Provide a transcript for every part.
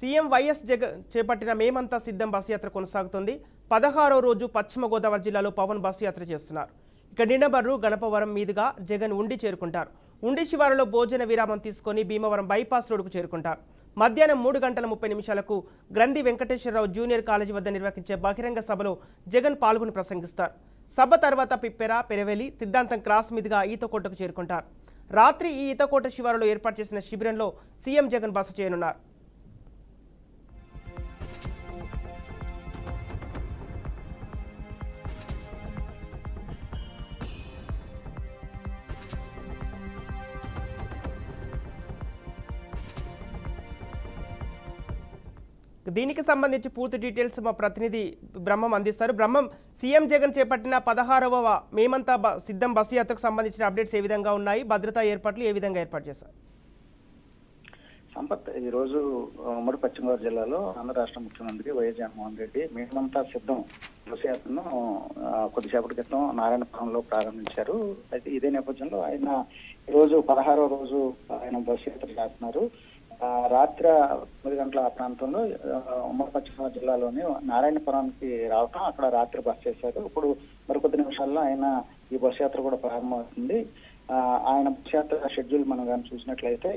CM YS Jagan చేపట్టిన మేమంతా సిద్ధం బస్సు యాత్ర కొనసాగుతుంది. 16వ రోజు పశ్చిమ గోదావరి జిల్లాలో పవన్ బస్సు యాత్ర చేస్తున్నారు. ఇక నిన్నబర్రు గణపవరం మీదుగా జగన్ ఉండి చేరుకుంటారు. ఉండి శివారులో భోజన విరామం తీసుకొని భీమవరం బైపాస్ రోడ్డుకు చేరుకుంటారు. మధ్యాహ్నం 3:30 గ్రంథి వెంకటేశ్వరరావు జూనియర్ కాలేజీ వద్ద నిర్వహించే బహిరంగ సభలో జగన్ పాల్గొని ప్రసంగిస్తారు. సభ తర్వాత పిప్పెర, పెరవెలి, సిద్ధాంతం క్రాస్ మీదుగా ఈతకోటకు చేరుకుంటారు. రాత్రి ఈ ఈతకోట శివారులో ఏర్పాటు చేసిన శిబిరంలో సీఎం జగన్ బస చేయనున్నారు. దీనికి సంబంధించి పూర్తి డీటెయిల్స్ మా ప్రతినిధి బ్రహ్మం అందిస్తారు. బ్రహ్మం, సీఎం జగన్ చేపట్టిన 16వ మేమంతా సిద్ధం బస్సు యాత్రకు సంబంధించిన అప్డేట్స్ ఏ విధంగా ఉన్నాయి? భద్రతా ఏర్పాట్లు ఏ విధంగా ఏర్పాటు చేశారు? సంపత్, ఈ రోజు ఉమ్మడి పశ్చిమ గోదావరి జిల్లాలో ఆంధ్ర రాష్ట్ర ముఖ్యమంత్రి వైఎస్ జగన్మోహన్ రెడ్డి మేమంతా సిద్ధం బస్సు యాత్రను కొద్దిసేపటి క్రితం నారాయణపురంలో ప్రారంభించారు. అయితే ఇదే నేపథ్యంలో ఆయన ఈరోజు 16వ రోజు ఆయన బస్సు యాత్ర చేస్తున్నారు. రాత్రి 9 గంటల ఆ ప్రాంతంలో ఉమ్మడి పశ్చిమ గోదావరి జిల్లాలోని నారాయణపురానికి రావటం, అక్కడ రాత్రి బస చేశారు. ఇప్పుడు మరికొద్ది నిమిషాల్లో ఆయన ఈ బస్సు యాత్ర కూడా ప్రారంభమవుతుంది. ఆయన బస్సు యాత్ర షెడ్యూల్ మనం కానీ చూసినట్లయితే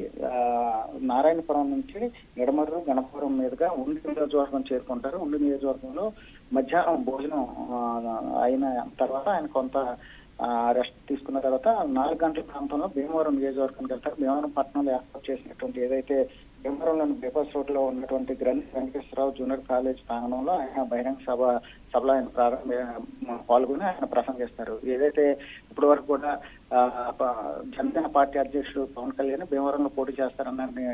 నారాయణపురం నుంచి నిడమర్రు గణపవరం మీదుగా ఉండి నియోజకవర్గం చేరుకుంటారు. ఉండి నియోజకవర్గంలో మధ్యాహ్నం భోజనం అయిన తర్వాత ఆయన కొంత రెస్ట్ తీసుకున్న తర్వాత 4 గంటల ప్రాంతంలో భీమవరం నియోజకవర్గానికి వెళ్తారు. భీమవరం పట్టణంలో ఏర్పాటు చేసినటువంటి ఏదైతే భీమవరంలోని బైపాస్ రోడ్ లో ఉన్నటువంటి గ్రంథి వెంకటేశ్వరరావు జూనియర్ కాలేజ్ ప్రాంగణంలో ఆయన బహిరంగ సభలో ఆయన పాల్గొని ఆయన ప్రసంగిస్తారు. ఏదైతే ఇప్పటి వరకు కూడా జనసేన పార్టీ అధ్యక్షుడు పవన్ కళ్యాణ్ భీమవరంలో పోటీ చేస్తారని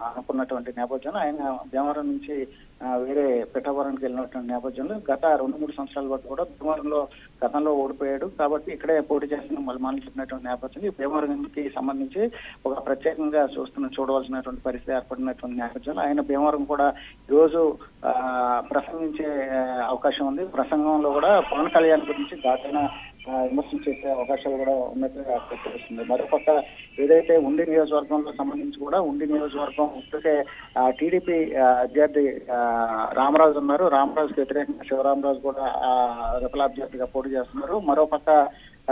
అనుకున్నటువంటి నేపథ్యంలో ఆయన భీమవరం నుంచి వేరే పిఠాపురానికి వెళ్ళినటువంటి నేపథ్యంలో గత 2-3 సంవత్సరాల వరకు కూడా భీమవరంలో గతంలో ఓడిపోయాడు. కాబట్టి ఇక్కడే పోటీ చేస్తున్న మళ్ళీ చెప్పినటువంటి నేపథ్యంలో ఈ భీమవరంకి సంబంధించి ఒక ప్రత్యేకంగా చూడవలసినటువంటి పరిస్థితి ఏర్పడినటువంటి నేపథ్యంలో ఆయన భీమవరం కూడా ఈరోజు ప్రసంగించే అవకాశం ఉంది. ప్రసంగంలో కూడా పవన్ కళ్యాణ్ గురించి ఘాటైన విమర్శలు చేసే అవకాశాలు కూడా ఉన్నట్టుగా తెలుస్తుంది. మరోపక్క ఏదైతే ఉండి నియోజకవర్గంలో సంబంధించి కూడా ఉండి నియోజకవర్గం ఇప్పటికే టీడీపీ అభ్యర్థి రామరాజు ఉన్నారు. రామరాజుకి వ్యతిరేకంగా శివరామరాజు కూడా రెపల అభ్యర్థిగా పోటీ చేస్తున్నారు. మరోపక్క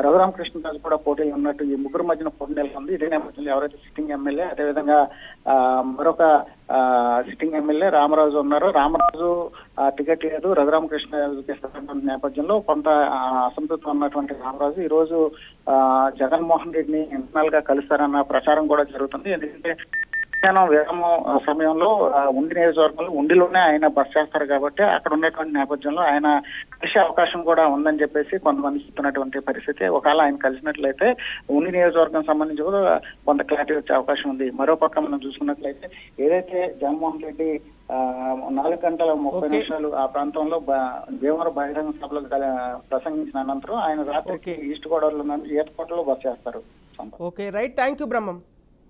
రఘురామకృష్ణరాజు కూడా పోటీలు ఉన్నట్టు ఈ ముగ్గురు మధ్యన పోటీ నెలకొంది. ఇదే నేపథ్యంలో ఎవరైతే సిట్టింగ్ ఎమ్మెల్యే, అదేవిధంగా మరొక సిట్టింగ్ ఎమ్మెల్యే రామరాజు ఉన్నారు. రామరాజు టికెట్ లేదు, రఘురామకృష్ణరాజుకి ఇస్తున్నటువంటి నేపథ్యంలో కొంత అసంతృప్తి ఉన్నటువంటి రామరాజు ఈ రోజు జగన్మోహన్ రెడ్డిని ఇంటర్నల్ గా కలుస్తారన్న ప్రచారం కూడా జరుగుతుంది. ఎందుకంటే విరామ సమయంలో ఉండి నియోజకవర్గంలో ఉండిలోనే ఆయన బస్ చేస్తారు కాబట్టి అక్కడ ఉన్నటువంటి నేపథ్యంలో ఆయన కలిసే అవకాశం కూడా ఉందని చెప్పేసి కొంతమంది చెప్తున్నటువంటి పరిస్థితి. ఒకవేళ ఆయన కలిసినట్లయితే ఉండి నియోజకవర్గం సంబంధించి కూడా కొంత క్లారిటీ వచ్చే అవకాశం ఉంది. మరోపక్క మనం చూసుకున్నట్లయితే ఏదైతే జగన్మోహన్ రెడ్డి 4:30 ఆ ప్రాంతంలో భీమవరం బహిరంగ సభలో ప్రసంగించిన అనంతరం ఆయన రాత్రికి ఈస్ట్ గోదావరిలో ఈతకోటలో బస్ చేస్తారు. Okay, right, thank you Brahmam.